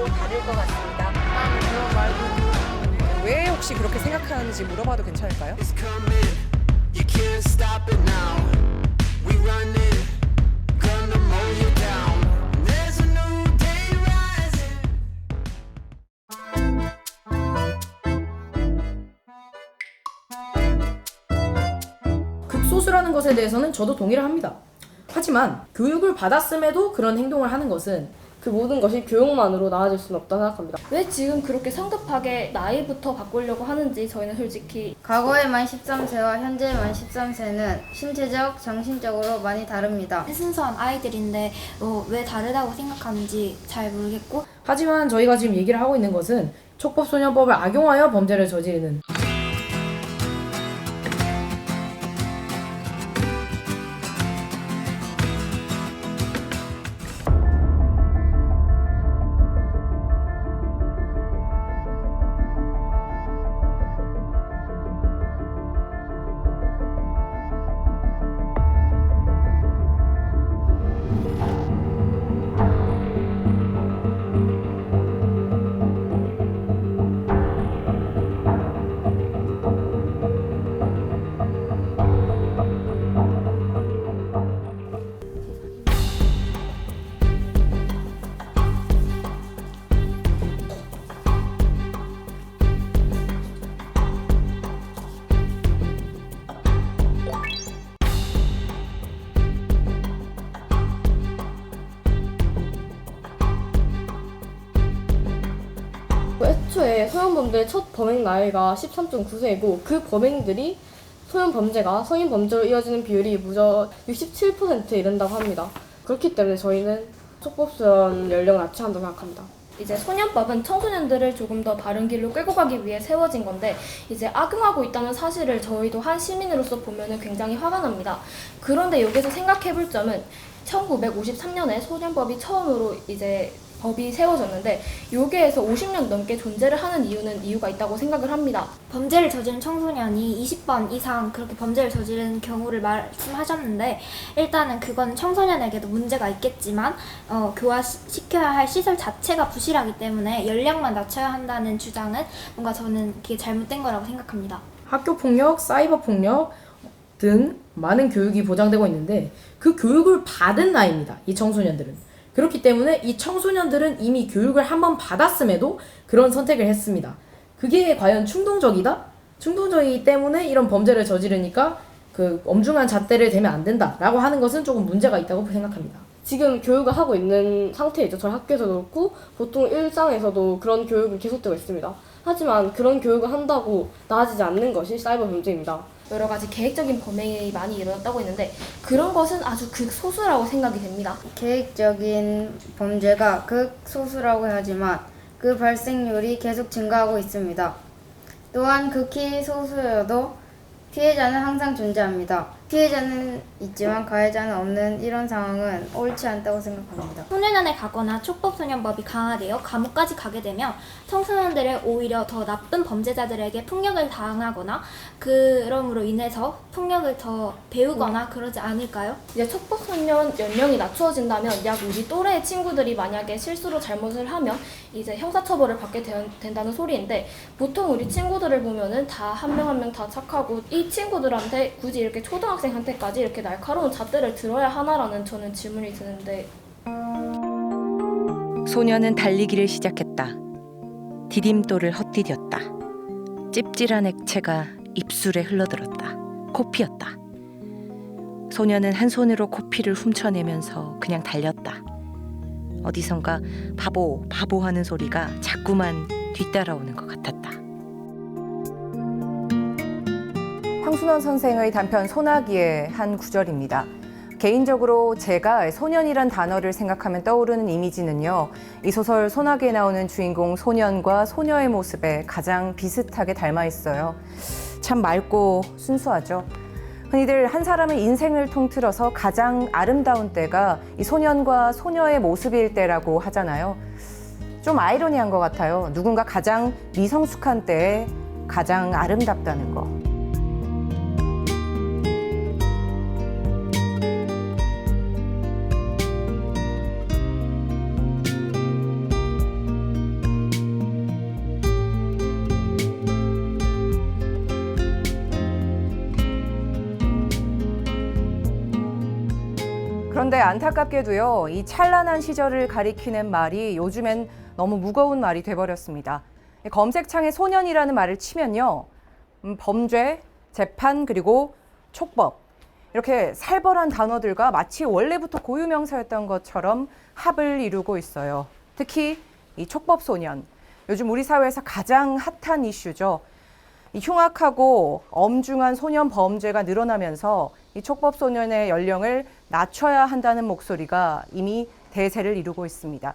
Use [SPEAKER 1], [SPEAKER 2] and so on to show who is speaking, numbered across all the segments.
[SPEAKER 1] 다를 것 같습니다. 왜 혹시 그렇게 생각하는지 물어봐도 괜찮을까요?
[SPEAKER 2] It's coming, you can't stop it now. We running, gonna mow you down. There's a new day rising.
[SPEAKER 3] 극소수라는 것에 대해서는 저도 동의를 합니다. 하지만 교육을 받았음에도 그런 행동을 하는 것은
[SPEAKER 4] 그 모든 것이 교육만으로 나아질 수는 없다 생각합니다.
[SPEAKER 5] 왜 지금 그렇게 성급하게 나이부터 바꾸려고 하는지 저희는 솔직히
[SPEAKER 6] 과거의 만 13세와 현재의 만 13세는 신체적, 정신적으로 많이 다릅니다.
[SPEAKER 7] 순수한 아이들인데 왜 다르다고 생각하는지 잘 모르겠고
[SPEAKER 3] 하지만 저희가 지금 얘기를 하고 있는 것은 촉법소년법을 악용하여 범죄를 저지르는
[SPEAKER 4] 애초에 소년범죄의 첫 범행 나이가 13.9세이고 그 범행들이 소년 범죄가 성인 범죄로 이어지는 비율이 무려 67%에 이른다고 합니다. 그렇기 때문에 저희는 촉법소년 연령을 낮춰야 한다고 생각합니다.
[SPEAKER 5] 이제 소년법은 청소년들을 조금 더 바른 길로 끌고 가기 위해 세워진 건데 이제 악용하고 있다는 사실을 저희도 한 시민으로서 보면은 굉장히 화가 납니다. 그런데 여기서 생각해볼 점은 1953년에 소년법이 처음으로 이제 법이 세워졌는데 여기에서 50년 넘게 존재를 하는 이유가 있다고 생각을 합니다.
[SPEAKER 7] 범죄를 저지른 청소년이 20번 이상 그렇게 범죄를 저지른 경우를 말씀하셨는데 일단은 그건 청소년에게도 문제가 있겠지만 교화시켜야 할 시설 자체가 부실하기 때문에 연령만 낮춰야 한다는 주장은 뭔가 저는 그게 잘못된 거라고 생각합니다.
[SPEAKER 3] 학교폭력, 사이버폭력 등 많은 교육이 보장되고 있는데 그 교육을 받은 나이입니다. 이 청소년들은. 그렇기 때문에 이 청소년들은 이미 교육을 한번 받았음에도 그런 선택을 했습니다. 그게 과연 충동적이다? 충동적이기 때문에 이런 범죄를 저지르니까 그 엄중한 잣대를 대면 안 된다라고 하는 것은 조금 문제가 있다고 생각합니다.
[SPEAKER 4] 지금 교육을 하고 있는 상태이죠. 저희 학교에서도 그렇고 보통 일상에서도 그런 교육은 계속되고 있습니다. 하지만 그런 교육을 한다고 나아지지 않는 것이 사이버 범죄입니다.
[SPEAKER 5] 여러 가지 계획적인 범행이 많이 일어났다고 했는데 그런 것은 아주 극소수라고 생각이 됩니다.
[SPEAKER 6] 계획적인 범죄가 극소수라고 하지만 그 발생률이 계속 증가하고 있습니다. 또한 극히 소수여도 피해자는 항상 존재합니다. 피해자는 있지만 가해자는 없는 이런 상황은 옳지 않다고 생각합니다.
[SPEAKER 7] 소년원에 가거나 촉법소년법이 강화되어 감옥까지 가게 되면 청소년들을 오히려 더 나쁜 범죄자들에게 폭력을 당하거나 그럼으로 인해서 폭력을 더 배우거나 그러지 않을까요?
[SPEAKER 5] 이제 촉법소년 연령이 낮추어진다면 약 우리 또래의 친구들이 만약에 실수로 잘못을 하면 이제 형사처벌을 받게 된다는 소리인데 보통 우리 친구들을 보면은 다 한 명 한 명 다 착하고 이 친구들한테 굳이 이렇게 초등학생한테까지 이렇게 날카로운 잣대를 들어야 하나라는 저는 질문이 드는데
[SPEAKER 1] 소녀는 달리기를 시작했다. 디딤돌을 헛디뎠다. 찝찝한 액체가 입술에 흘러들었다. 코피였다. 소녀는 한 손으로 코피를 훔쳐내면서 그냥 달렸다. 어디선가 바보 바보 하는 소리가 자꾸만 뒤따라오는 것 같았다. 황순원 선생의 단편 소나기의 한 구절입니다. 개인적으로 제가 소년이란 단어를 생각하면 떠오르는 이미지는요. 이 소설 소나기에 나오는 주인공 소년과 소녀의 모습에 가장 비슷하게 닮아 있어요. 참 맑고 순수하죠. 흔히들 한 사람의 인생을 통틀어서 가장 아름다운 때가 이 소년과 소녀의 모습일 때라고 하잖아요. 좀 아이러니한 것 같아요. 누군가 가장 미성숙한 때에 가장 아름답다는 거. 그런데 안타깝게도요, 이 찬란한 시절을 가리키는 말이 요즘엔 너무 무거운 말이 돼버렸습니다. 검색창에 소년이라는 말을 치면요, 범죄, 재판, 그리고 촉법, 이렇게 살벌한 단어들과 마치 원래부터 고유명사였던 것처럼 합을 이루고 있어요. 특히 이 촉법소년, 요즘 우리 사회에서 가장 핫한 이슈죠. 이 흉악하고 엄중한 소년 범죄가 늘어나면서 이 촉법소년의 연령을 낮춰야 한다는 목소리가 이미 대세를 이루고 있습니다.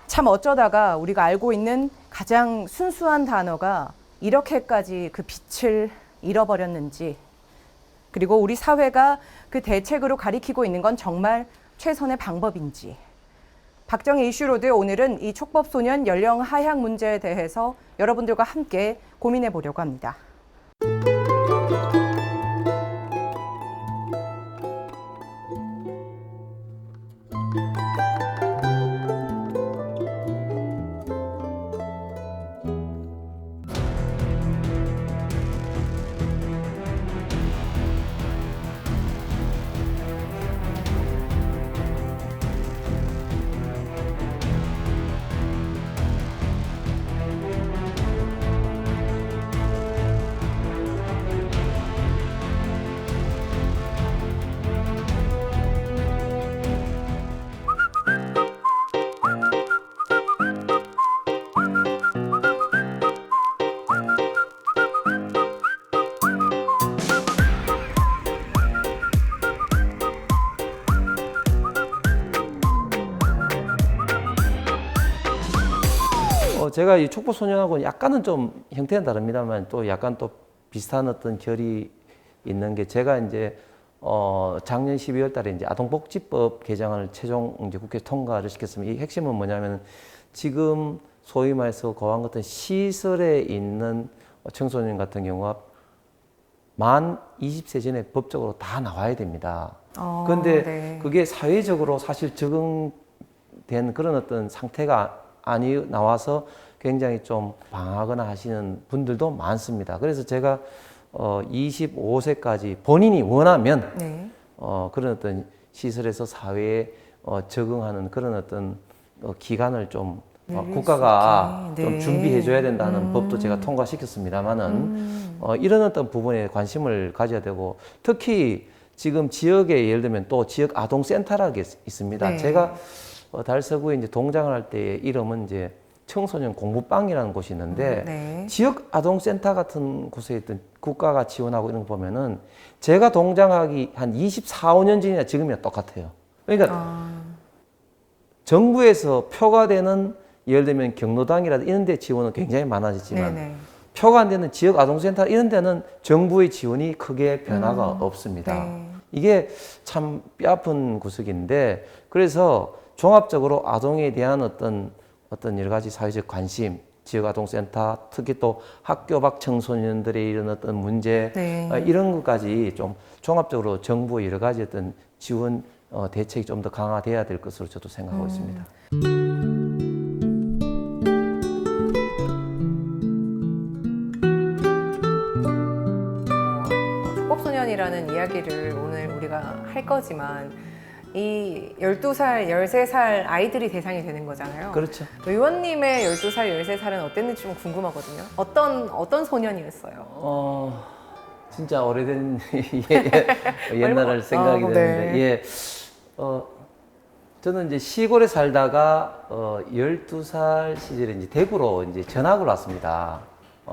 [SPEAKER 1] 참 어쩌다가 우리가 알고 있는 가장 순수한 단어가 이렇게까지 그 빛을 잃어버렸는지, 그리고 우리 사회가 그 대책으로 가리키고 있는 건 정말 최선의 방법인지. 박정희 이슈로드 오늘은 이 촉법소년 연령 하향 문제에 대해서 여러분들과 함께 고민해 보려고 합니다.
[SPEAKER 8] 제가 이 촉법소년하고는 약간은 좀 형태는 다릅니다만 또 약간 또 비슷한 어떤 결이 있는 게, 제가 이제 작년 12월 달에 이제 아동복지법 개정안을 최종 이제 국회 통과를 시켰습니다. 이 핵심은 뭐냐면, 지금 소위 말해서 고한 같은 시설에 있는 청소년 같은 경우가 만 20세 전에 법적으로 다 나와야 됩니다. 그런데
[SPEAKER 1] 네.
[SPEAKER 8] 그게 사회적으로 사실 적응된 그런 어떤 상태가 아니 나와서 굉장히 좀 방하거나 하시는 분들도 많습니다. 그래서 제가 25세까지 본인이 원하면
[SPEAKER 1] 네.
[SPEAKER 8] 그런 어떤 시설에서 사회에 적응하는 그런 어떤 기간을 좀 국가가
[SPEAKER 1] 네.
[SPEAKER 8] 좀 준비해 줘야 된다는 법도 제가 통과시켰습니다만은 이런 어떤 부분에 관심을 가져야 되고, 특히 지금 지역에 예를 들면 또 지역 아동센터라는 게 있습니다.
[SPEAKER 1] 네.
[SPEAKER 8] 제가 달서구에 이제 동장을 할 때 이름은 이제 청소년 공부방이라는 곳이 있는데,
[SPEAKER 1] 네.
[SPEAKER 8] 지역 아동센터 같은 곳에 있던 국가가 지원하고 이런 거 보면은 제가 동장하기 한 24, 5년 전이나 지금이랑 똑같아요. 그러니까 정부에서 표가 되는, 예를 들면 경로당이라든지 이런 데 지원은 굉장히 많아졌지만
[SPEAKER 1] 네네.
[SPEAKER 8] 표가 안 되는 지역 아동센터 이런 데는 정부의 지원이 크게 변화가 없습니다.
[SPEAKER 1] 네.
[SPEAKER 8] 이게 참 뼈아픈 구석인데, 그래서 종합적으로 아동에 대한 어떤 여러 가지 사회적 관심, 지역아동센터, 특히 또 학교 밖 청소년들의 이런 어떤 문제,
[SPEAKER 1] 네.
[SPEAKER 8] 이런 것까지 좀 종합적으로 정부의 여러 가지 어떤 지원 대책이 좀 더 강화돼야 될 것으로 저도 생각하고 있습니다.
[SPEAKER 1] 촉법소년이라는 이야기를 오늘 우리가 할 거지만, 이 12살, 13살 아이들이 대상이 되는 거잖아요.
[SPEAKER 8] 그렇죠.
[SPEAKER 1] 의원님의 12살, 13살은 어땠는지 좀 궁금하거든요. 어떤 소년이었어요?
[SPEAKER 8] 진짜 오래된 옛날을 생각이
[SPEAKER 1] 네.
[SPEAKER 8] 드는데, 예, 저는 이제 시골에 살다가 12살 시절에 이제 대구로 이제 전학을 왔습니다.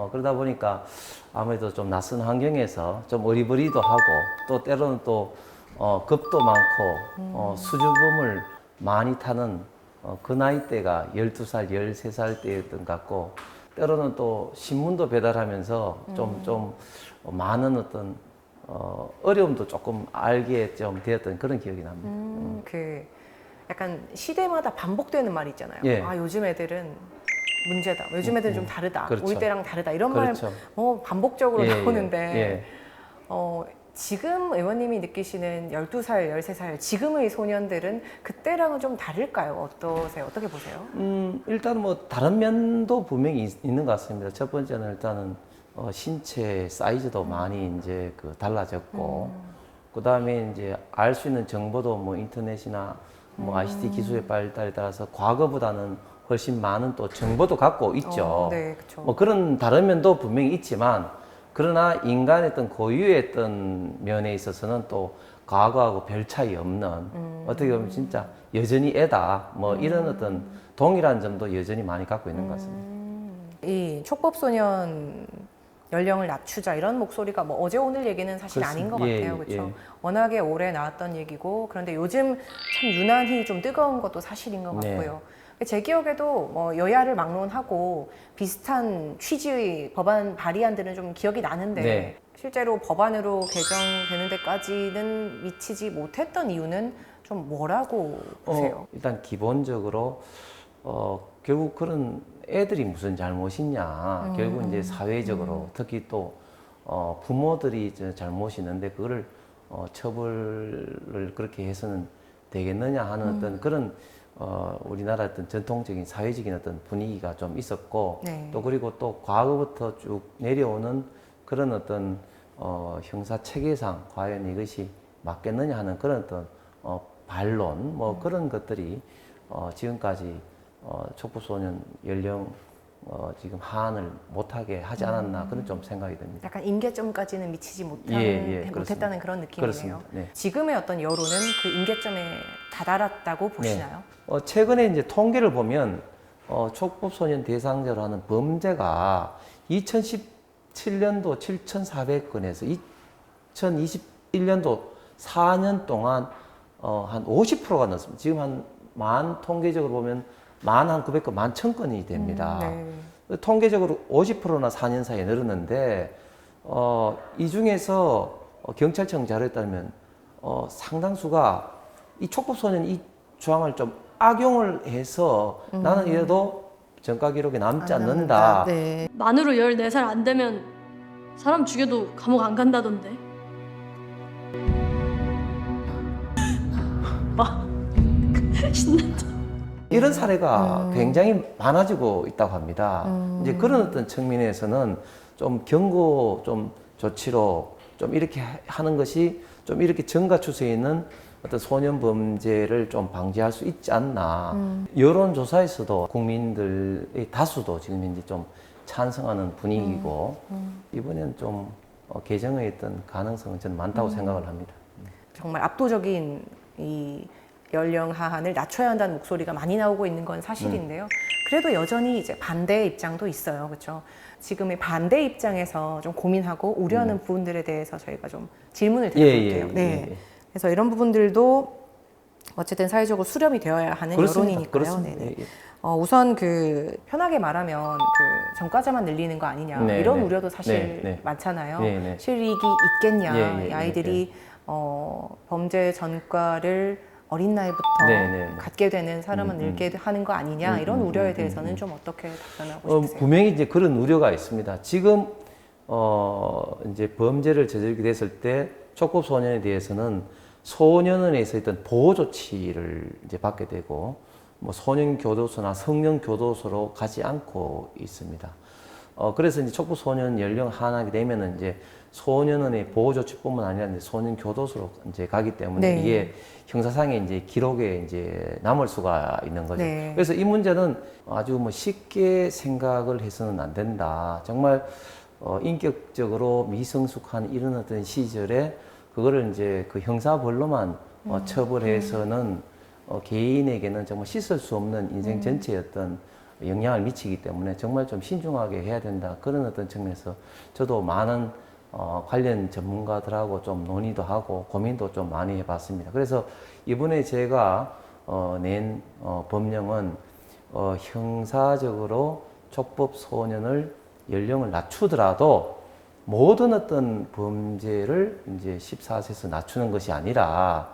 [SPEAKER 8] 그러다 보니까 아무래도 좀 낯선 환경에서 좀 어리버리도 하고, 또 때로는 또 겁도 많고 수줍음을 많이 타는 그 나이 대가 12살, 13살 때였던 것 같고, 때로는 또 신문도 배달하면서 좀 많은 어떤 어려움도 조금 알게 좀 되었던 그런 기억이 납니다.
[SPEAKER 1] 그 약간 시대마다 반복되는 말이 있잖아요.
[SPEAKER 8] 예.
[SPEAKER 1] 아, 요즘 애들은 문제다. 요즘 애들은 좀 다르다.
[SPEAKER 8] 그렇죠.
[SPEAKER 1] 우리 때랑 다르다. 이런
[SPEAKER 8] 그렇죠.
[SPEAKER 1] 말 반복적으로
[SPEAKER 8] 예,
[SPEAKER 1] 나오는데
[SPEAKER 8] 예.
[SPEAKER 1] 지금 의원님이 느끼시는 12살, 13살 지금의 소년들은 그때랑은 좀 다를까요? 어떠세요? 어떻게 보세요?
[SPEAKER 8] 일단 뭐 다른 면도 분명히 있는 것 같습니다. 첫 번째는 일단은 신체 사이즈도 많이 이제 달라졌고, 그다음에 이제 알 수 있는 정보도 뭐 인터넷이나 뭐 ICT 기술의 발달에 따라서 과거보다는 훨씬 많은 또 정보도 갖고 있죠.
[SPEAKER 1] 네, 그렇죠.
[SPEAKER 8] 뭐 그런 다른 면도 분명히 있지만 그러나 인간의 어떤 고유의 어떤 면에 있어서는 또 과거하고 별 차이 없는 어떻게 보면 진짜 여전히 애다 뭐 이런 어떤 동일한 점도 여전히 많이 갖고 있는 것 같습니다.
[SPEAKER 1] 이 촉법소년 연령을 낮추자 이런 목소리가 뭐 어제 오늘 얘기는 사실 아닌 것
[SPEAKER 8] 그렇습니다.
[SPEAKER 1] 같아요.
[SPEAKER 8] 예,
[SPEAKER 1] 그렇죠?
[SPEAKER 8] 예.
[SPEAKER 1] 워낙에 오래 나왔던 얘기고 그런데 요즘 참 유난히 좀 뜨거운 것도 사실인 것
[SPEAKER 8] 네.
[SPEAKER 1] 같고요. 제 기억에도 뭐 여야를 막론하고 비슷한 취지의 법안 발의안들은 좀 기억이 나는데
[SPEAKER 8] 네.
[SPEAKER 1] 실제로 법안으로 개정되는 데까지는 미치지 못했던 이유는 좀 뭐라고 보세요?
[SPEAKER 8] 일단 기본적으로 결국 그런 애들이 무슨 잘못이냐. 결국 이제 사회적으로 특히 또 부모들이 이제 잘못이 있는데 그거를 처벌을 그렇게 해서는 되겠느냐 하는 어떤 그런 우리나라 어떤 전통적인 사회적인 어떤 분위기가 좀 있었고
[SPEAKER 1] 네.
[SPEAKER 8] 또 그리고 또 과거부터 쭉 내려오는 그런 어떤 형사 체계상 과연 이것이 맞겠느냐 하는 그런 어떤 반론 뭐 그런 것들이 지금까지 촉법소년 연령 지금 하한을 못하게 하지 않았나 그런 좀 생각이 듭니다.
[SPEAKER 1] 약간 임계점까지는 미치지
[SPEAKER 8] 그렇습니다.
[SPEAKER 1] 못했다는 그런 느낌이네요.
[SPEAKER 8] 그렇습니다. 네.
[SPEAKER 1] 지금의 어떤 여론은 그 임계점에 다다랐다고 보시나요?
[SPEAKER 8] 최근에 이제 통계를 보면 촉법소년 대상자로 하는 범죄가 2017년도 7,400건에서 2021년도 4년 동안 한 50%가 넘습니다. 지금 한 통계적으로 보면 10,900건, 11,000건이 됩니다.
[SPEAKER 1] 네.
[SPEAKER 8] 통계적으로 50%나 4년 사이에 늘었는데 이 중에서 경찰청 자료에 따르면 상당수가 이 촉법소년 이 조항을 좀 악용을 해서 나는 이래도 전과 기록에 남지 않는다.
[SPEAKER 1] 네.
[SPEAKER 9] 만으로 14살 안 되면 사람 죽여도 감옥 안 간다던데. 신난다.
[SPEAKER 8] 이런 사례가 굉장히 많아지고 있다고 합니다. 이제 그런 어떤 측면에서는 좀 경고 좀 조치로 좀 이렇게 하는 것이 좀 이렇게 증가 추세에 있는 어떤 소년 범죄를 좀 방지할 수 있지 않나. 여론조사에서도 국민들의 다수도 지금 현재 좀 찬성하는 분위기고 이번엔 좀 개정의 어떤 가능성은 저는 많다고 생각을 합니다.
[SPEAKER 1] 정말 압도적인 이 연령 하한을 낮춰야 한다는 목소리가 많이 나오고 있는 건 사실인데요. 그래도 여전히 이제 반대의 입장도 있어요. 그렇죠? 지금의 반대 입장에서 좀 고민하고 우려하는 부분들에 대해서 저희가 좀 질문을 드려볼게요. 네. 그래서 이런 부분들도 어쨌든 사회적으로 수렴이 되어야 하는
[SPEAKER 8] 그렇습니다.
[SPEAKER 1] 여론이니까요.
[SPEAKER 8] 그렇습니다.
[SPEAKER 1] 네네.
[SPEAKER 8] 예, 예.
[SPEAKER 1] 우선 그 편하게 말하면 그 전과자만 늘리는 거 아니냐
[SPEAKER 8] 네,
[SPEAKER 1] 이런
[SPEAKER 8] 네.
[SPEAKER 1] 우려도 사실
[SPEAKER 8] 네, 네.
[SPEAKER 1] 많잖아요.
[SPEAKER 8] 네, 네.
[SPEAKER 1] 실익이 있겠냐,
[SPEAKER 8] 예, 예,
[SPEAKER 1] 이 아이들이 범죄 전과를 어린 나이부터
[SPEAKER 8] 네, 네.
[SPEAKER 1] 갖게 되는 사람은 늘게 하는 거 아니냐 이런 우려에 대해서는 좀 어떻게 답변하고 싶으세요?
[SPEAKER 8] 분명히 이제 그런 우려가 있습니다. 지금 이제 범죄를 저지르게 됐을 때 촉법소년에 대해서는 소년원에서 있던 보호 조치를 이제 받게 되고 뭐 소년교도소나 성년교도소로 가지 않고 있습니다. 그래서 이제 촉법소년 연령 하한하게 되면은 이제 소년원의 보호 조치뿐만 아니라 이제 소년교도소로 이제 가기 때문에
[SPEAKER 1] 네.
[SPEAKER 8] 이게 형사상의 이제 기록에 이제 남을 수가 있는 거죠.
[SPEAKER 1] 네.
[SPEAKER 8] 그래서 이 문제는 아주 뭐 쉽게 생각을 해서는 안 된다. 정말 인격적으로 미성숙한 이런 어떤 시절에 그거를 이제 그 형사벌로만 처벌해서는 개인에게는 정말 씻을 수 없는 인생 전체의 어떤 영향을 미치기 때문에 정말 좀 신중하게 해야 된다. 그런 어떤 측면에서 저도 많은 관련 전문가들하고 좀 논의도 하고 고민도 좀 많이 해봤습니다. 그래서 이번에 제가 낸 법령은 형사적으로 촉법소년을 연령을 낮추더라도 모든 어떤 범죄를 이제 14세에서 낮추는 것이 아니라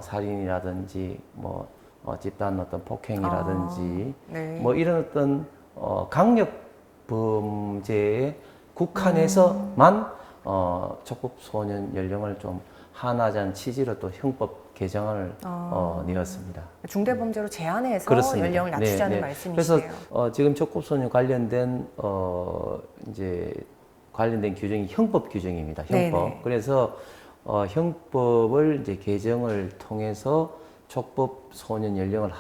[SPEAKER 8] 살인이라든지 뭐 집단 어떤 폭행이라든지
[SPEAKER 1] 네.
[SPEAKER 8] 뭐 이런 어떤 강력 범죄에 국한해서만 촉법소년 연령을 좀 하나자는 취지로 또 형법 개정안을 내었습니다.
[SPEAKER 1] 중대범죄로 제한해서
[SPEAKER 8] 그렇습니다.
[SPEAKER 1] 연령을 낮추자는
[SPEAKER 8] 네, 네.
[SPEAKER 1] 말씀이시네요.
[SPEAKER 8] 그래서 지금 촉법소년 관련된 이제 관련된 규정이 형법 규정입니다. 형법.
[SPEAKER 1] 네네.
[SPEAKER 8] 그래서 형법을 이제 개정을 통해서 촉법 소년 연령을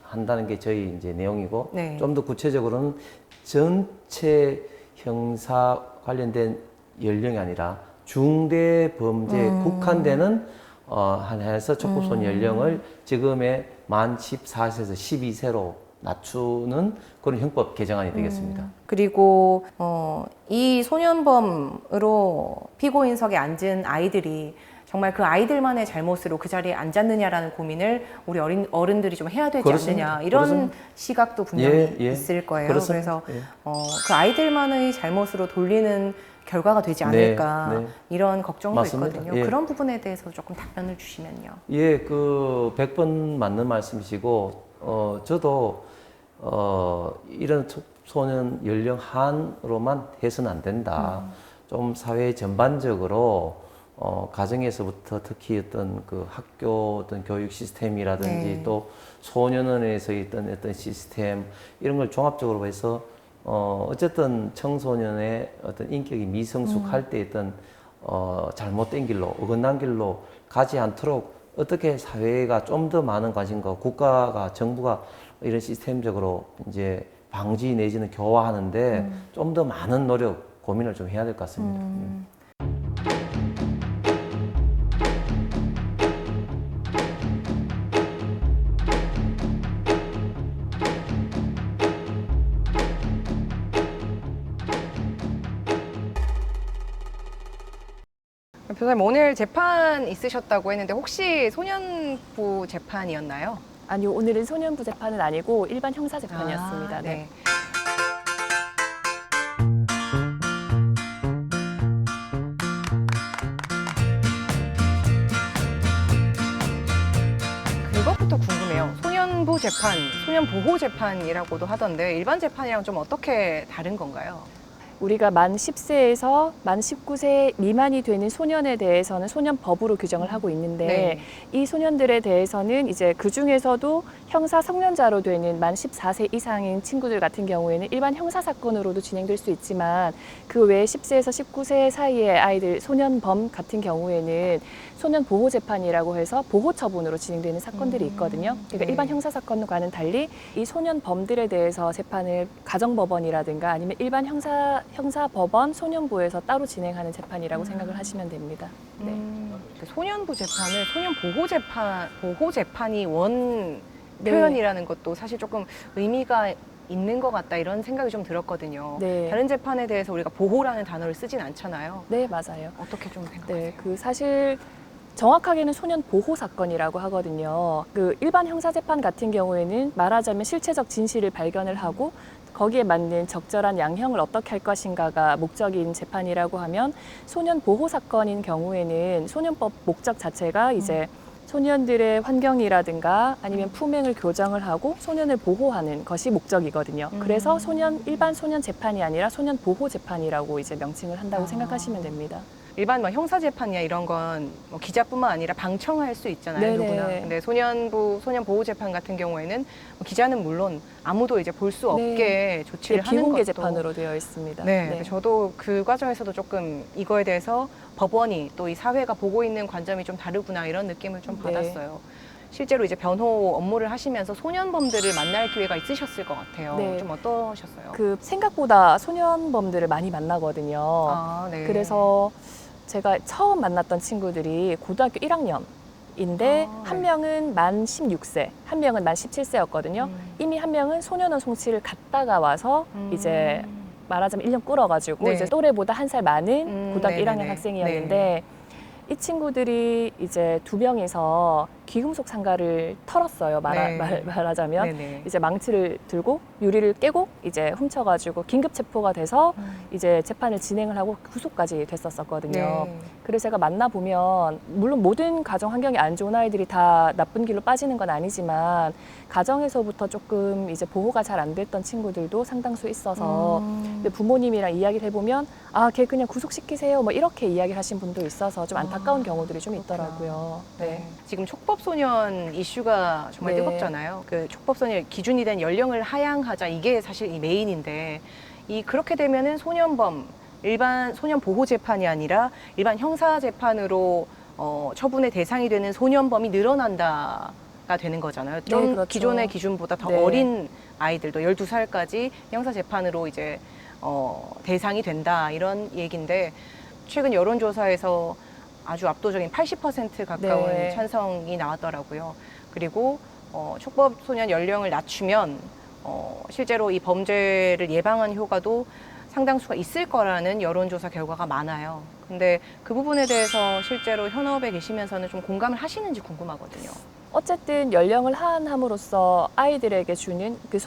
[SPEAKER 8] 한다는 게 저희 이제 내용이고
[SPEAKER 1] 네.
[SPEAKER 8] 좀 더 구체적으로는 전체 형사 관련된 연령이 아니라 중대 범죄에 국한되는 한해서 촉법 소년 연령을 지금의 만 14세에서 12세로 낮추는 그런 형법 개정안이 되겠습니다.
[SPEAKER 1] 그리고 이 소년범으로 피고인석에 앉은 아이들이 정말 그 아이들만의 잘못으로 그 자리에 앉았느냐라는 고민을 우리 어른들이 좀 해야 되지
[SPEAKER 8] 그렇습니다.
[SPEAKER 1] 않느냐 이런
[SPEAKER 8] 그렇습니다.
[SPEAKER 1] 시각도 분명히
[SPEAKER 8] 예.
[SPEAKER 1] 있을 거예요.
[SPEAKER 8] 그렇습니다.
[SPEAKER 1] 그래서 그 아이들만의 잘못으로 돌리는 결과가 되지 않을까
[SPEAKER 8] 네.
[SPEAKER 1] 이런 걱정도
[SPEAKER 8] 맞습니다.
[SPEAKER 1] 있거든요.
[SPEAKER 8] 예.
[SPEAKER 1] 그런 부분에 대해서 조금 답변을 주시면요.
[SPEAKER 8] 예, 그 100번 맞는 말씀이시고 저도 이런 소년 연령 한으로만 해서는 안 된다. 좀 사회 전반적으로 가정에서부터 특히 어떤 그 학교 어떤 교육 시스템이라든지
[SPEAKER 1] 네.
[SPEAKER 8] 또 소년원에서 있던 어떤 시스템 이런 걸 종합적으로 해서 어쨌든 청소년의 어떤 인격이 미성숙할 때 있던 잘못된 길로 어긋난 길로 가지 않도록 어떻게 사회가 좀 더 많은 관심과 국가가 정부가 이런 시스템적으로 이제 방지 내지는 교화하는데 좀 더 많은 노력 고민을 좀 해야 될 것 같습니다.
[SPEAKER 1] 변호사님 오늘 재판 있으셨다고 했는데 혹시 소년부 재판이었나요?
[SPEAKER 10] 아니요, 오늘은 소년부 재판은 아니고 일반 형사 재판이었습니다.
[SPEAKER 1] 아, 네. 그것부터 궁금해요. 소년부 재판, 소년보호 재판이라고도 하던데 일반 재판이랑 좀 어떻게 다른 건가요?
[SPEAKER 10] 우리가 만 10세에서 만 19세 미만이 되는 소년에 대해서는 소년법으로 규정을 하고 있는데
[SPEAKER 1] 네.
[SPEAKER 10] 이 소년들에 대해서는 이제 그 중에서도 형사 성년자로 되는 만 14세 이상인 친구들 같은 경우에는 일반 형사 사건으로도 진행될 수 있지만 그 외에 10세에서 19세 사이의 아이들 소년범 같은 경우에는 소년 보호 재판이라고 해서 보호 처분으로 진행되는 사건들이 있거든요. 그러니까
[SPEAKER 1] 네.
[SPEAKER 10] 일반 형사 사건과는 달리 이 소년범들에 대해서 재판을 가정법원이라든가 아니면 일반 형사법원 소년부에서 따로 진행하는 재판이라고 생각을 하시면 됩니다. 네.
[SPEAKER 1] 그 소년부 재판을 보호 재판이 원
[SPEAKER 10] 네.
[SPEAKER 1] 표현이라는 것도 사실 조금 의미가 있는 것 같다 이런 생각이 좀 들었거든요.
[SPEAKER 10] 네.
[SPEAKER 1] 다른 재판에 대해서 우리가 보호라는 단어를 쓰진 않잖아요.
[SPEAKER 10] 네, 맞아요.
[SPEAKER 1] 어떻게 좀 생각하세요?
[SPEAKER 10] 네, 그 사실 정확하게는 소년 보호 사건이라고 하거든요. 그 일반 형사 재판 같은 경우에는 말하자면 실체적 진실을 발견을 하고 거기에 맞는 적절한 양형을 어떻게 할 것인가가 목적인 재판이라고 하면 소년 보호 사건인 경우에는 소년법 목적 자체가 이제 소년들의 환경이라든가 아니면 품행을 교정을 하고 소년을 보호하는 것이 목적이거든요. 그래서 일반 소년 재판이 아니라 소년 보호 재판이라고 이제 명칭을 한다고 생각하시면 됩니다.
[SPEAKER 1] 일반 뭐 형사 재판이야 이런 건 뭐 기자뿐만 아니라 방청할 수 있잖아요.
[SPEAKER 10] 네네.
[SPEAKER 1] 누구나. 근데 소년 보호 재판 같은 경우에는 뭐 기자는 물론 아무도 이제 볼 수
[SPEAKER 10] 네.
[SPEAKER 1] 없게 조치를 하는
[SPEAKER 10] 비공개
[SPEAKER 1] 것도
[SPEAKER 10] 재판으로 되어 있습니다.
[SPEAKER 1] 네, 저도 그 과정에서도 조금 이거에 대해서 법원이 또 이 사회가 보고 있는 관점이 좀 다르구나 이런 느낌을 좀
[SPEAKER 10] 네.
[SPEAKER 1] 받았어요. 실제로 이제 변호 업무를 하시면서 소년범들을 만날 기회가 있으셨을 것 같아요.
[SPEAKER 10] 네.
[SPEAKER 1] 좀 어떠셨어요?
[SPEAKER 10] 그 생각보다 소년범들을 많이 만나거든요.
[SPEAKER 1] 아, 네.
[SPEAKER 10] 그래서 제가 처음 만났던 친구들이 고등학교 1학년인데 한 명은 만 16세, 한 명은 만 17세였거든요. 이미 한 명은 소년원 송치를 갔다가 와서 이제 말하자면 1년 끌어가지고
[SPEAKER 1] 네.
[SPEAKER 10] 이제 또래보다 한 살 많은 고등학교
[SPEAKER 1] 네네네.
[SPEAKER 10] 1학년 학생이었는데 이 친구들이 이제 두 명이서 귀금속 상가를 털었어요. 말하자면
[SPEAKER 1] 네네.
[SPEAKER 10] 이제 망치를 들고 유리를 깨고 이제 훔쳐가지고 긴급 체포가 돼서 이제 재판을 진행을 하고 구속까지 됐었거든요.
[SPEAKER 1] 네.
[SPEAKER 10] 그래서 제가 만나보면 물론 모든 가정 환경이 안 좋은 아이들이 다 나쁜 길로 빠지는 건 아니지만 가정에서부터 조금 이제 보호가 잘 안 됐던 친구들도 상당수 있어서 근데 부모님이랑 이야기를 해보면 아, 걔 그냥 구속시키세요 뭐 이렇게 이야기를 하신 분도 있어서 좀 안타까운 경우들이 좀 있더라고요.
[SPEAKER 1] 네. 지금 촉법소년 이슈가 정말
[SPEAKER 10] 네.
[SPEAKER 1] 뜨겁잖아요. 그 촉법소년 기준이 된 연령을 하향하자 이게 사실 이 메인인데 그렇게 되면은 소년범 일반 소년 보호 재판이 아니라 일반 형사 재판으로 처분의 대상이 되는 소년범이 늘어난다가 되는 거잖아요. 좀
[SPEAKER 10] 네, 그렇죠.
[SPEAKER 1] 기존의 기준보다 더
[SPEAKER 10] 네.
[SPEAKER 1] 어린 아이들도 12살까지 형사 재판으로 이제 대상이 된다 이런 얘기인데 최근 여론조사에서 아주 압도적인 80% 가까운
[SPEAKER 10] 네.
[SPEAKER 1] 찬성이 나왔더라고요. 그리고 촉법 소년 연령을 낮추면 실제로 이 범죄를 예방하는 효과도 상당수가 있을 거라는 여론조사 결과가 많아요. 근데 그 부분에 대해서 실제로 현업에 계시면서는 좀 공감을 하시는지 궁금하거든요.
[SPEAKER 10] 어쨌든 연령을 하한함으로써 아이들에게 주는 그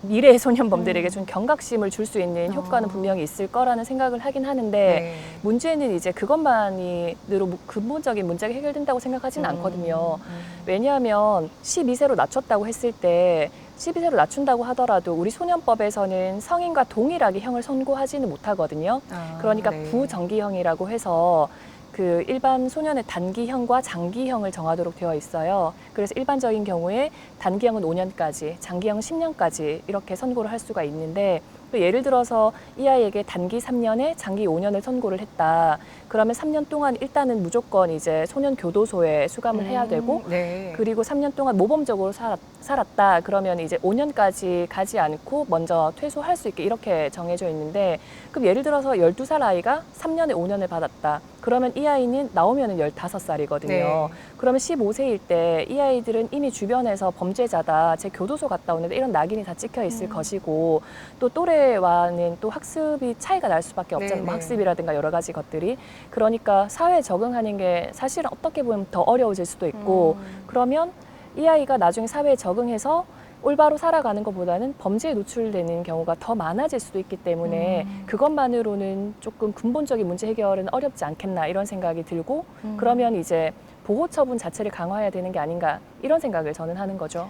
[SPEAKER 10] 미래의 소년범들에게 준 경각심을 줄 수 있는 효과는 분명히 있을 거라는 생각을 하긴 하는데
[SPEAKER 1] 네.
[SPEAKER 10] 문제는 이제 그것만으로 근본적인 문제가 해결된다고 생각하지는 않거든요. 왜냐하면 12세로 낮췄다고 했을 때 12세로 낮춘다고 하더라도 우리 소년법에서는 성인과 동일하게 형을 선고하지는 못하거든요. 그러니까
[SPEAKER 1] 네.
[SPEAKER 10] 부정기형이라고 해서 그 일반 소년의 단기형과 장기형을 정하도록 되어 있어요. 그래서 일반적인 경우에 단기형은 5년까지, 장기형은 10년까지 이렇게 선고를 할 수가 있는데 또 예를 들어서 이 아이에게 단기 3년에 장기 5년을 선고를 했다. 그러면 3년 동안 일단은 무조건 이제 소년 교도소에 수감을 해야 되고
[SPEAKER 1] 네.
[SPEAKER 10] 그리고 3년 동안 모범적으로 살았다. 그러면 이제 5년까지 가지 않고 먼저 퇴소할 수 있게 이렇게 정해져 있는데 그럼 예를 들어서 12살 아이가 3년에 5년을 받았다. 그러면 이 아이는 나오면은 15살이거든요.
[SPEAKER 1] 네.
[SPEAKER 10] 그러면 15세일 때 이 아이들은 이미 주변에서 범죄자다, 제 교도소 갔다 오는데 이런 낙인이 다 찍혀 있을 것이고 또 또래와는 또 학습이 차이가 날 수밖에 없잖아요.
[SPEAKER 1] 네,
[SPEAKER 10] 뭐
[SPEAKER 1] 네.
[SPEAKER 10] 학습이라든가 여러 가지 것들이. 그러니까 사회에 적응하는 게 사실은 어떻게 보면 더 어려워질 수도 있고 그러면 이 아이가 나중에 사회에 적응해서 올바로 살아가는 것보다는 범죄에 노출되는 경우가 더 많아질 수도 있기 때문에 그것만으로는 조금 근본적인 문제 해결은 어렵지 않겠나 이런 생각이 들고 그러면 이제 보호 처분 자체를 강화해야 되는 게 아닌가 이런 생각을 저는 하는 거죠.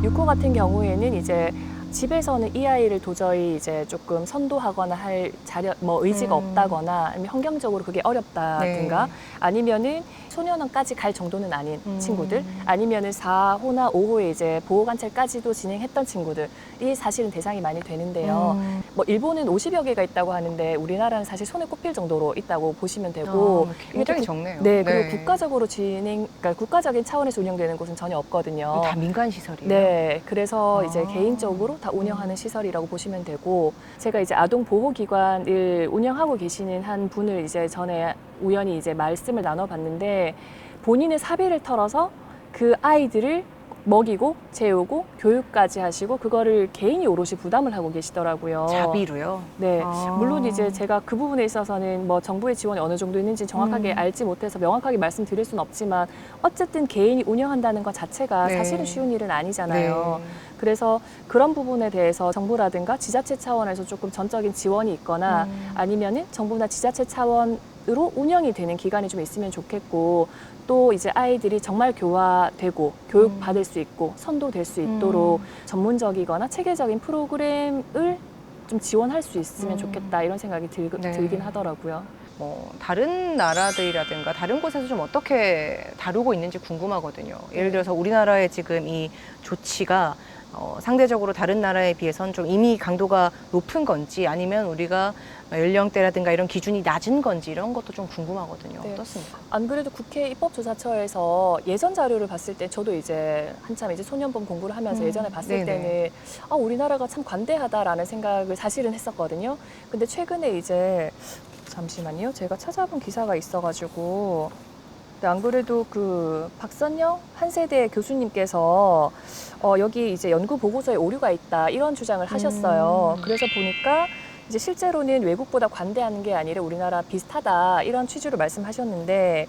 [SPEAKER 10] 육호 같은 경우에는 이제 집에서는 이 아이를 도저히 이제 조금 선도하거나 할 의지가 없다거나 아니면 환경적으로 그게 어렵다든가
[SPEAKER 1] 네.
[SPEAKER 10] 아니면은 소년원까지 갈 정도는 아닌 친구들 아니면은 4호나 5호에 이제 보호관찰까지도 진행했던 친구들이 사실은 대상이 많이 되는데요. 뭐 일본은 50여 개가 있다고 하는데 우리나라는 사실 손에 꼽힐 정도로 있다고 보시면 되고
[SPEAKER 1] 굉장히
[SPEAKER 10] 이게 또
[SPEAKER 1] 적네요.
[SPEAKER 10] 네, 그리고 국가적으로 그러니까 국가적인 차원에서 운영되는 곳은 전혀 없거든요.
[SPEAKER 1] 다 민간 시설이에요.
[SPEAKER 10] 네, 그래서 이제 개인적으로 다 운영하는 시설이라고 보시면 되고 제가 이제 아동보호기관을 운영하고 계시는 한 분을 이제 전에 우연히 이제 말씀을 나눠봤는데 본인의 사비를 털어서 그 아이들을 먹이고 재우고 교육까지 하시고 그거를 개인이 오롯이 부담을 하고 계시더라고요.
[SPEAKER 1] 자비로요?
[SPEAKER 10] 네, 물론 이제 제가 그 부분에 있어서는 뭐 정부의 지원이 어느 정도 있는지 정확하게 알지 못해서 명확하게 말씀드릴 수는 없지만 어쨌든 개인이 운영한다는 것 자체가
[SPEAKER 1] 네.
[SPEAKER 10] 사실은 쉬운 일은 아니잖아요.
[SPEAKER 1] 네.
[SPEAKER 10] 그래서 그런 부분에 대해서 정부라든가 지자체 차원에서 조금 전적인 지원이 있거나 아니면은 정부나 지자체 차원으로 운영이 되는 기관이 좀 있으면 좋겠고 또 이제 아이들이 정말 교화되고 교육받을 수 있고 선도될 수 있도록 전문적이거나 체계적인 프로그램을 좀 지원할 수 있으면 좋겠다 이런 생각이 들긴 하더라고요.
[SPEAKER 1] 다른 나라들이라든가 다른 곳에서 좀 어떻게 다루고 있는지 궁금하거든요. 예를 들어서 우리나라의 지금 이 조치가 상대적으로 다른 나라에 비해서는 좀 이미 강도가 높은 건지 아니면 우리가 연령대라든가 이런 기준이 낮은 건지 이런 것도 좀 궁금하거든요.
[SPEAKER 10] 네.
[SPEAKER 1] 어떻습니까?
[SPEAKER 10] 안 그래도 국회 입법조사처에서 예전 자료를 봤을 때 저도 이제 한참 이제 소년범 공부를 하면서 예전에 봤을
[SPEAKER 1] 네네.
[SPEAKER 10] 때는 우리나라가 참 관대하다라는 생각을 사실은 했었거든요. 근데 최근에 이제 잠시만요. 제가 찾아본 기사가 있어가지고 안 그래도 그 박선영 한세대 교수님께서 여기 이제 연구 보고서에 오류가 있다 이런 주장을 하셨어요. 그래서 보니까 이제 실제로는 외국보다 관대하는 게 아니라 우리나라 비슷하다 이런 취지로 말씀하셨는데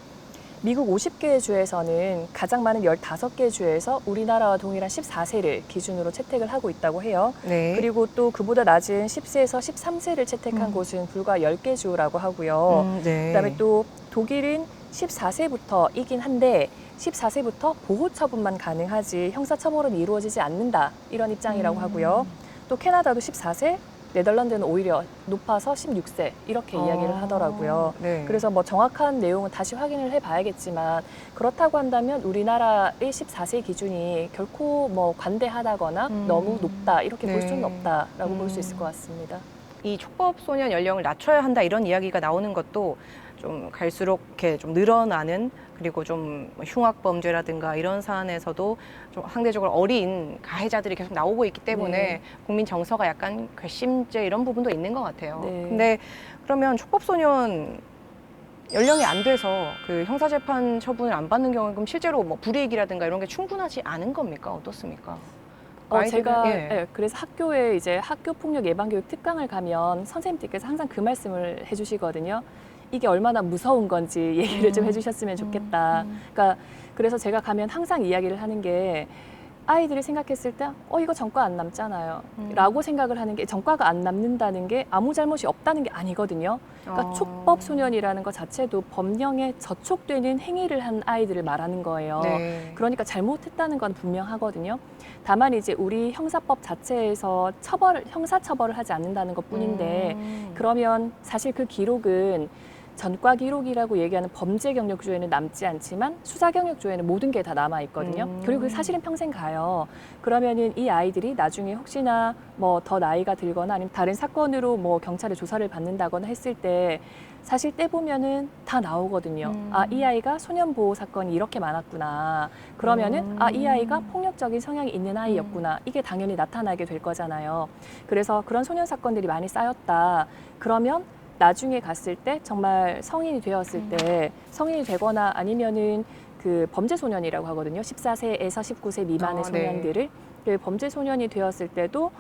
[SPEAKER 10] 미국 50개 주에서는 가장 많은 15개 주에서 우리나라와 동일한 14세를 기준으로 채택을 하고 있다고 해요.
[SPEAKER 1] 네.
[SPEAKER 10] 그리고 또 그보다 낮은 10세에서 13세를 채택한 곳은 불과 10개 주라고 하고요.
[SPEAKER 1] 네.
[SPEAKER 10] 그다음에 또 독일은 14세부터이긴 한데 14세부터 보호 처분만 가능하지 형사 처벌은 이루어지지 않는다 이런 입장이라고 하고요. 또 캐나다도 14세, 네덜란드는 오히려 높아서 16세 이렇게 이야기를 하더라고요.
[SPEAKER 1] 네.
[SPEAKER 10] 그래서 뭐 정확한 내용은 다시 확인을 해봐야겠지만 그렇다고 한다면 우리나라의 14세 기준이 결코 뭐 관대하다거나 너무 높다 이렇게 볼
[SPEAKER 1] 네.
[SPEAKER 10] 수는 없다라고 볼 수 있을 것 같습니다.
[SPEAKER 1] 이 촉법 소년 연령을 낮춰야 한다 이런 이야기가 나오는 것도 좀 갈수록 이렇게 좀 늘어나는 그리고 좀 흉악 범죄라든가 이런 사안에서도 좀 상대적으로 어린 가해자들이 계속 나오고 있기 때문에
[SPEAKER 10] 네.
[SPEAKER 1] 국민 정서가 약간 괘씸죄 이런 부분도 있는 것 같아요.
[SPEAKER 10] 네.
[SPEAKER 1] 근데 그러면 촉법 소년 연령이 안 돼서 그 형사재판 처분을 안 받는 경우는 그럼 실제로 뭐 불이익이라든가 이런 게 충분하지 않은 겁니까? 어떻습니까?
[SPEAKER 10] 제가
[SPEAKER 1] 예.
[SPEAKER 10] 예, 그래서 학교에 이제 학교폭력 예방교육 특강을 가면 선생님들께서 항상 그 말씀을 해주시거든요. 이게 얼마나 무서운 건지 얘기를 좀 해주셨으면 좋겠다. 그러니까 그래서 제가 가면 항상 이야기를 하는 게 아이들이 생각했을 때 이거 전과 안 남잖아요. 라고 생각을 하는 게 전과가 안 남는다는 게 아무 잘못이 없다는 게 아니거든요. 그러니까 촉법 소년이라는 것 자체도 법령에 저촉되는 행위를 한 아이들을 말하는 거예요.
[SPEAKER 1] 네.
[SPEAKER 10] 그러니까 잘못했다는 건 분명하거든요. 다만 이제 우리 형사법 자체에서 형사 처벌을 하지 않는다는 것 뿐인데 그러면 사실 그 기록은 전과 기록이라고 얘기하는 범죄 경력조에는 남지 않지만 수사 경력조에는 모든 게 다 남아 있거든요. 그리고 그 사실은 평생 가요. 그러면은 이 아이들이 나중에 혹시나 뭐 더 나이가 들거나 아니면 다른 사건으로 뭐 경찰에 조사를 받는다거나 했을 때 사실 떼보면은 다 나오거든요. 이 아이가 소년보호 사건이 이렇게 많았구나. 그러면은 이 아이가 폭력적인 성향이 있는 아이였구나. 이게 당연히 나타나게 될 거잖아요. 그래서 그런 소년 사건들이 많이 쌓였다. 그러면 나중에 갔을 때 정말 성인이 되었을 때 성인이 되거나 아니면은 그 범죄 소년이라고 하거든요. 14세에서 19세 미만의 소년들을 그 범죄 소년이 되었을 때도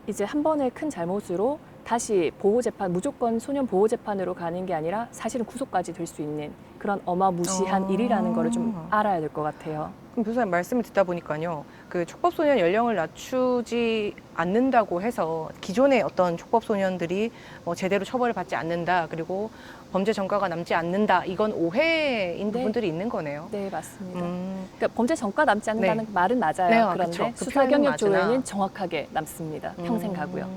[SPEAKER 10] 이제 한 번의 큰 잘못으로 다시 보호재판, 무조건 소년 보호재판으로 가는 게 아니라 사실은 구속까지 될 수 있는 그런 어마무시한 일이라는 거를 좀 알아야 될 것 같아요.
[SPEAKER 1] 그럼 교수님 말씀을 듣다 보니까요, 그 촉법소년 연령을 낮추지 않는다고 해서 기존의 어떤 촉법소년들이 뭐 제대로 처벌을 받지 않는다, 그리고 범죄 전과가 남지 않는다, 이건 오해인 부분들이 있는 거네요.
[SPEAKER 10] 네, 맞습니다. 그러니까 범죄 전과 남지 않는다는 말은 맞아요.
[SPEAKER 1] 네,
[SPEAKER 10] 그런데
[SPEAKER 1] 그쵸. 그
[SPEAKER 10] 수사
[SPEAKER 1] 표현은
[SPEAKER 10] 경력
[SPEAKER 1] 맞으나.
[SPEAKER 10] 조회는 정확하게 남습니다. 평생 가고요.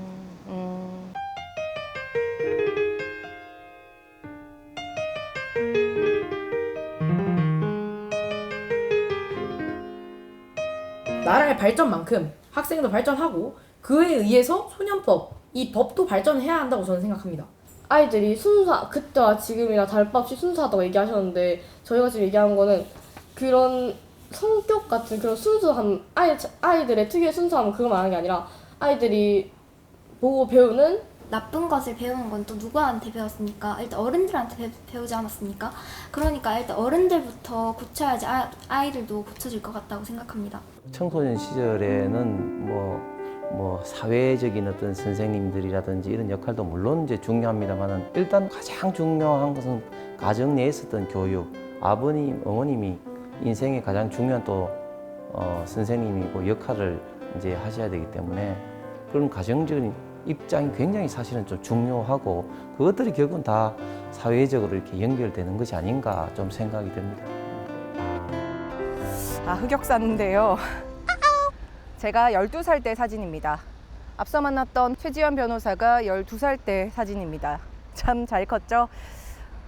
[SPEAKER 3] 나라의 발전만큼 학생도 발전하고 그에 의해서 소년법, 이 법도 발전해야 한다고 저는 생각합니다.
[SPEAKER 4] 아이들이 그때와 지금이랑 다를 바 없이 순수하다고 얘기하셨는데 저희가 지금 얘기하는 거는 그런 성격 같은 그런 순수함, 아이들의 특유의 순수함은 그거 말하는 게 아니라 아이들이 보고 배우는
[SPEAKER 7] 나쁜 것을 배우는 건 또 누구한테 배웠습니까? 일단 어른들한테 배우지 않았습니까? 그러니까 일단 어른들부터 고쳐야지 아이들도 고쳐질 것 같다고 생각합니다.
[SPEAKER 8] 청소년 시절에는 뭐 사회적인 어떤 선생님들이라든지 이런 역할도 물론 이제 중요합니다만은 일단 가장 중요한 것은 가정 내에 있었던 교육, 아버님, 어머님이 인생의 가장 중요한 또 선생님이고 역할을 이제 하셔야 되기 때문에 그런 가정적인 입장이 굉장히 사실은 좀 중요하고 그것들이 결국은 다 사회적으로 이렇게 연결되는 것이 아닌가 좀 생각이 듭니다.
[SPEAKER 1] 흑역사인데요. 제가 12살 때 사진입니다. 앞서 만났던 최지연 변호사가 12살 때 사진입니다. 참 잘 컸죠?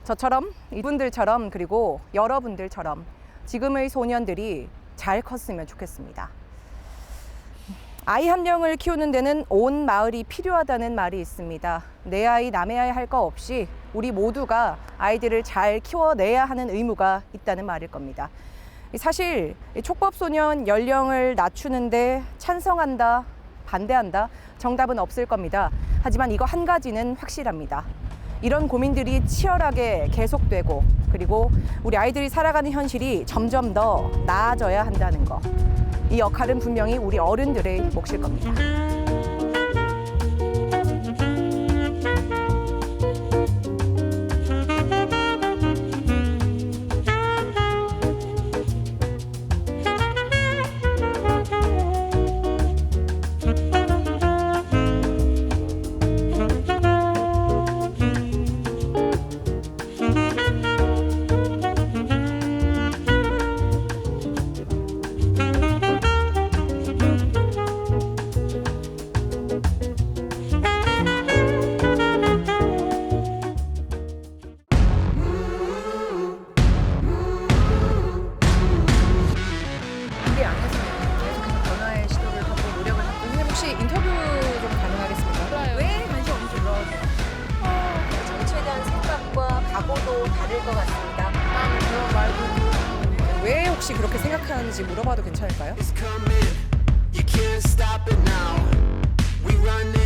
[SPEAKER 1] 저처럼, 이분들처럼, 그리고 여러분들처럼 지금의 소년들이 잘 컸으면 좋겠습니다. 아이 한 명을 키우는 데는 온 마을이 필요하다는 말이 있습니다. 내 아이, 남의 아이 할 거 없이 우리 모두가 아이들을 잘 키워내야 하는 의무가 있다는 말일 겁니다. 사실 촉법소년 연령을 낮추는데 찬성한다, 반대한다, 정답은 없을 겁니다. 하지만 이거 한 가지는 확실합니다. 이런 고민들이 치열하게 계속되고 그리고 우리 아이들이 살아가는 현실이 점점 더 나아져야 한다는 거. 이 역할은 분명히 우리 어른들의 몫일 겁니다. 혹시 그렇게 생각하는지 물어봐도 괜찮을까요?
[SPEAKER 2] It's coming, you can't stop it now. We run it.